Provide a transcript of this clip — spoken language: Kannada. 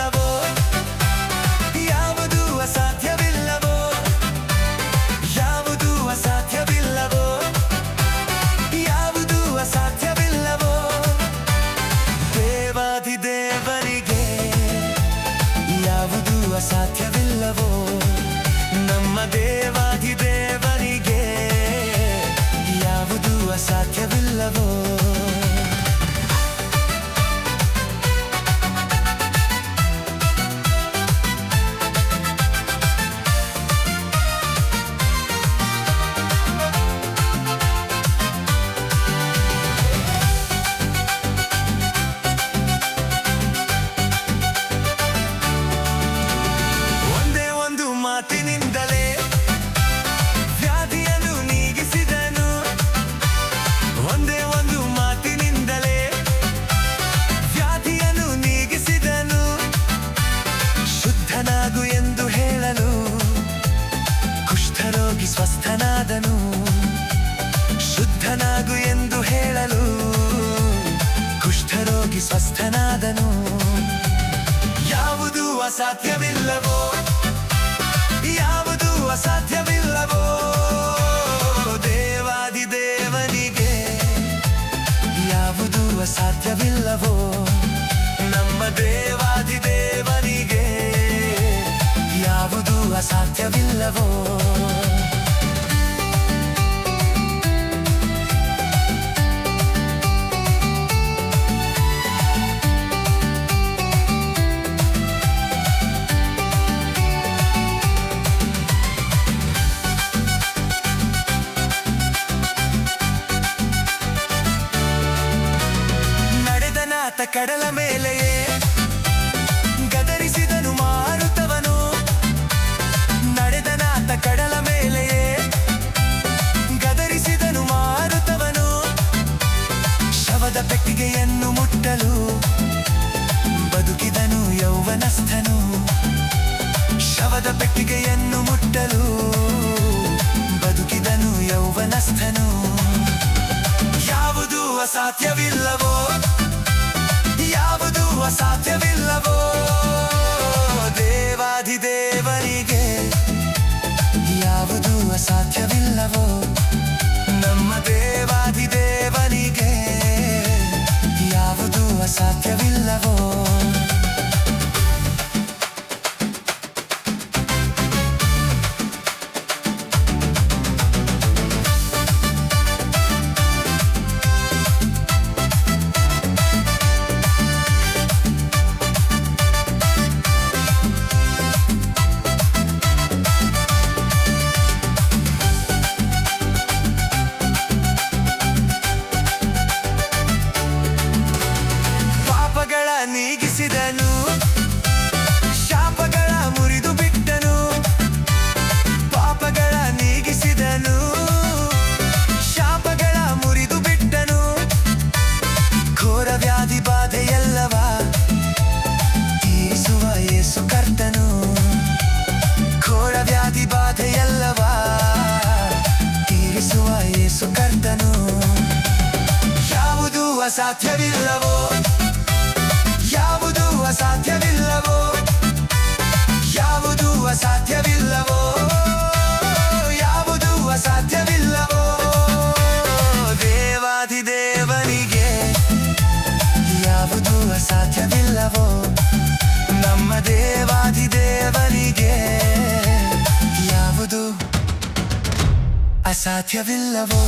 ಅಸಾಧ್ಯವಿಲ್ಲವೋ, ಯಾವುದು ಅಸಾಧ್ಯವಿಲ್ಲವೋ, ಯಾವುದು ಅಸಾಧ್ಯವಿಲ್ಲವೋ, ಯಾವುದು ಅಸಾಧ್ಯವಿಲ್ಲವೋ. ದೇವಾಧಿದೇವರಿಗೆ ಯಾವುದು ಅಸಾಧ್ಯವಿಲ್ಲವೋ, ನಮ್ಮ ದೇವಾಧಿದೇವರಿಗೆ ಯಾವುದು ಅಸಾಧ್ಯವಿಲ್ಲವೋ. ಮಾತಿನಿಂದಲೇ ವ್ಯಾಧಿಯನ್ನು ನೀಗಿಸಿದನು, ಒಂದೇ ಒಂದು ಮಾತಿನಿಂದಲೇ ವ್ಯಾಧಿಯನ್ನು ನೀಗಿಸಿದನು. ಶುದ್ಧನಾಗು ಎಂದು ಹೇಳಲು ಕುಷ್ಠರೋಗಿ ಸ್ವಸ್ಥನಾದನು, ಶುದ್ಧನಾಗು ಎಂದು ಹೇಳಲು ಕುಷ್ಠರೋಗಿ ಸ್ವಸ್ಥನಾದನು. ಯಾವುದು ಅಸಾಧ್ಯವಿಲ್ಲವೋ, ಯಾವುದು ಅಸಾಧ್ಯವಿಲ್ಲವೋ, ದೇವಾದಿದೇವನಿಗೆ ಯಾವುದು ಅಸಾಧ್ಯವಿಲ್ಲವೋ, ನಮ್ಮ ದೇವಾದಿದೇವನಿಗೆ ಯಾವುದು ಅಸಾಧ್ಯವಿಲ್ಲವೋ. ಕಡಲ ಮೇಲೆಯೇ ಗದರಿಸಿದನು ಮಾರುತವನು, ನಡೆದನಾತ ಕಡಲ ಮೇಲೆಯೇ ಗದರಿಸಿದನು ಮಾರುತವನು. ಶವದ ಪೆಟ್ಟಿಗೆಯನ್ನು ಮುಟ್ಟಲು ಬದುಕಿದನು ಯೌವನಸ್ಥನು, ಶವದ ಪೆಟ್ಟಿಗೆಯನ್ನು ಮುಟ್ಟಲು ಬದುಕಿದನು ಯೌವನಸ್ಥನು. ಯಾವುದು ಅಸಾಧ್ಯವಿಲ್ಲವೋ, ಯಾವುದು ಅಸಾಧ್ಯವಿಲ್ಲವೋ, ದೇವಾಧಿದೇವನಿಗೆ ಯಾವುದು ಅಸಾಧ್ಯವಿಲ್ಲವೋ, ನಮ್ಮ ದೇವಾಧಿದೇವನಿಗೆ ಯಾವುದು ಅಸಾಧ್ಯವಿಲ್ಲವೋ. ನೀಗಿಸಿದನು, ಶಾಪಗಳ ಮುರಿದು ಬಿಟ್ಟನು, ಪಾಪಗಳ ನೀಗಿಸಿದನು, ಶಾಪಗಳ ಮುರಿದು ಬಿಟ್ಟನು. ಘೋರ ವ್ಯಾಧಿ ಬಾಧೆಯೆಲ್ಲವ ತೀರಿಸುವ ಯೇಸು ಕರ್ತನು, ಘೋರ ವ್ಯಾಧಿ ಬಾಧೆಯೆಲ್ಲವ ತೀರಿಸುವ ಯೇಸು ಕರ್ತನು. ಯಾವುದು ಅಸಾಧ್ಯವಿಲ್ಲವೋ, ಯಾವುದು ಅಸಾಧ್ಯವಿಲ್ಲವೋ, ಯಾವುದು ಅಸಾಧ್ಯವಿಲ್ಲವೋ, ಯಾವುದು ಅಸಾಧ್ಯವಿಲ್ಲವೋ, ದೇವಾಧಿದೇವನಿಗೆ ಯಾವುದು ಅಸಾಧ್ಯವಿಲ್ಲವೋ, ನಮ್ಮ ದೇವಾಧಿದೇವನಿಗೆ ಯಾವುದು ಅಸಾಧ್ಯವಿಲ್ಲವೋ.